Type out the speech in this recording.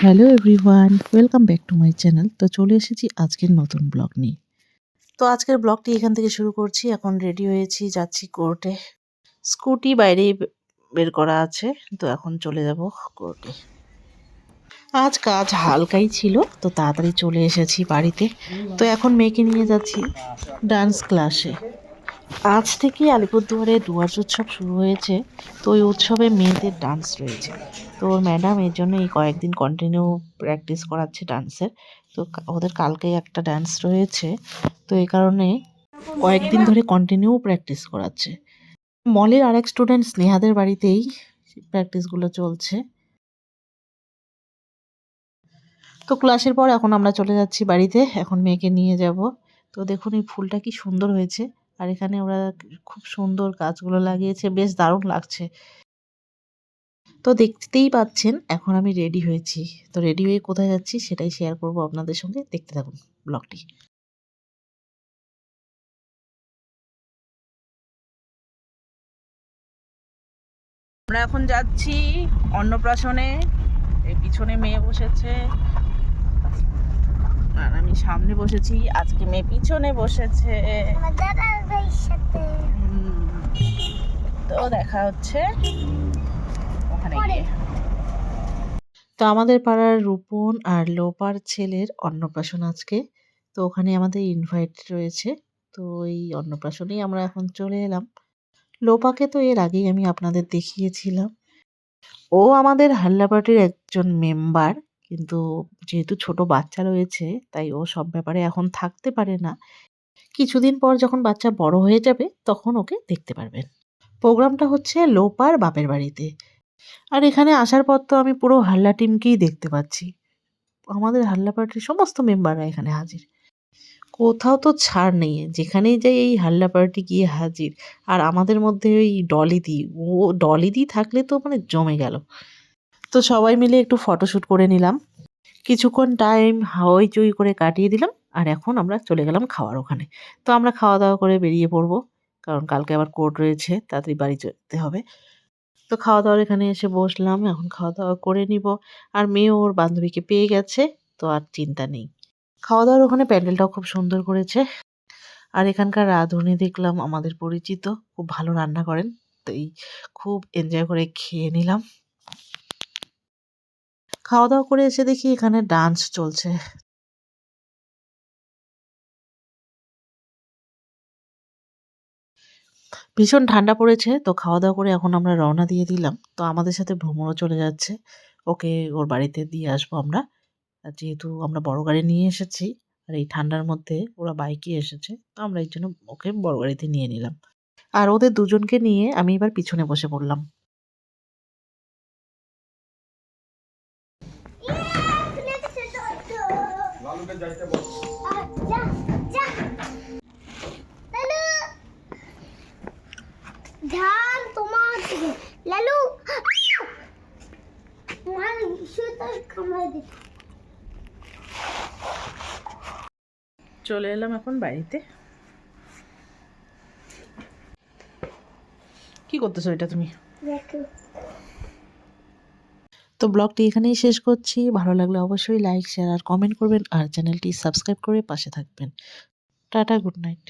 Hello everyone, welcome back to my channel. তো চলে এসেছি আজকের নতুন ব্লগ নিয়ে। তো আজকের ব্লগটি এখান থেকে শুরু করছি। এখন রেডি হয়েছি, যাচ্ছি কোর্টে। স্কুটি বাইরেই বের করা আছে, তো এখন চলে যাব কোর্টে। আজ কাজ হালকাই ছিল, তো তাড়াতাড়ি চলে এসেছি বাড়িতে। তো এখন মেয়েকে নিয়ে যাচ্ছি ডান্স ক্লাসে। আজ থেকে আলিপুরদুয়ারে ডুয়ার্স উৎসব শুরু হয়েছে। তো ওই উৎসবে মেয়েদের ডান্স রয়েছে। তো ওর ম্যাডাম এর জন্য এই কয়েকদিন কন্টিনিউ প্র্যাকটিস করাচ্ছে ডান্সের। তো ওদের কালকে একটা ডান্স রয়েছে, তো এই কারণে কয়েকদিন ধরে কন্টিনিউ প্র্যাকটিস করাচ্ছে। মলের আরেক স্টুডেন্ট স্নেহাদের বাড়িতেই প্র্যাকটিসগুলো চলছে। তো ক্লাসের পর এখন আমরা চলে যাচ্ছি বাড়িতে। এখন মেয়েকে নিয়ে যাব। তো দেখুন এই ফুলটা কি সুন্দর হয়েছে। আর এখানে ওরা খুব সুন্দর গাছগুলো লাগিয়েছে, বেশ দারুণ লাগছে। তো দেখতেই পাচ্ছেন এখন আমি রেডি হয়েছি। তো রেডি হয়ে কোথায় যাচ্ছি সেটাই শেয়ার করব আপনাদের সঙ্গে, দেখতে থাকুন ব্লগটি। আমরা এখন যাচ্ছি অন্নপ্রাশনে। এই পিছনে মেয়ে বসেছে আর আমি সামনে বসেছি। আজকে মেয়ে পিছনে বসেছে। তো দেখা হচ্ছে ওখানে গিয়ে। তো আমাদের পাড়ার রূপন আর লোপার ছেলের অন্নপ্রাশন আজকে। তো ওখানে আমাদের ইনভাইট রয়েছে। তো এই অন্নপ্রাশনেই আমরা এখন চলে এলাম। লোপাকে তো এর আগেই আমি আপনাদের দেখিয়েছিলাম। ও আমাদের হাল্লা পার্টির একজন মেম্বার, কিন্তু যেহেতু ছোট বাচ্চা রয়েছে তাই ও সব ব্যাপারে এখন থাকতে পারে না। কিছুদিন পর যখন বাচ্চা বড় হয়ে যাবে তখন ওকে দেখতে পারবেন। প্রোগ্রামটা হচ্ছে লোপার বাপের বাড়িতে। আর এখানে আসার পর তো আমি পুরো হাল্লা টিমকেই দেখতে পাচ্ছি। আমাদের হাল্লা পার্টির সমস্ত মেম্বাররা এখানে হাজির। কোথাও তো ছাড় নেই। যেখানেই যাই এই হাল্লা পার্টি গিয়ে হাজির। আর আমাদের মধ্যে ওই ডলিদি, ও ডলিদি থাকলে তো মানে জমে গেল। তো সবাই মিলে একটু ফটোশ্যুট করে নিলাম। কিছুক্ষণ টাইম হইচই করে কাটিয়ে দিলাম। আর এখন আমরা চলে গেলাম খাওয়ার ওখানে। তো আমরা খাওয়া-দাওয়া করে বেরিয়ে পড়বো। কারণ কালকে আবার কোর্ট রয়েছে, তাড়াতাড়ি বাড়ি যেতে হবে। তো খাওয়া-দাওয়ার এখানে এসে বসলাম। এখন খাওয়া-দাওয়া করে নিবো। আর মেয়ে ওর বান্ধবীকে পেয়ে গেছে, তো আর চিন্তা নেই। খাওয়া-দাওয়ার ওখানে প্যান্ডেলটাও খুব সুন্দর করেছে। আর এখানকার রাঁধুনি দেখলাম আমাদের পরিচিত, খুব ভালো রান্না করেন। তো এই খুব এনজয় করে খেয়ে নিলাম। খাওয়া-দাওয়া করে এসে দেখি এখানে ডান্স চলছে। ভীষণ ঠান্ডা পড়েছে, তো খাওয়া-দাওয়া করে এখন আমরা রওনা দিয়ে দিলাম। তো আমাদের সাথে ভ্রমণও চলে যাচ্ছে। ওকে ওর বাড়িতে দিয়ে আসবো আমরা। আর যেহেতু আমরা বড় গাড়ি নিয়ে এসেছি, আর এই ঠান্ডার মধ্যে ওরা বাইকে এসেছে, তো আমরা এই জন্য ওকে বড় গাড়িতে নিয়ে নিলাম। আর ওদের দুজনকে নিয়ে আমি এবার পিছনে বসে পড়লাম। ধ্যান তোমার দিকে লালু মার সুতার কামড়ে দে। চলে এলাম এখন বাড়িতে। কি করতেছো এটা তুমি? দেখো তো ব্লগটি এখানেই শেষ করছি। ভালো লাগলে অবশ্যই লাইক, শেয়ার আর কমেন্ট করবেন। আর চ্যানেলটি সাবস্ক্রাইব করে পাশে থাকবেন। Tata, good night.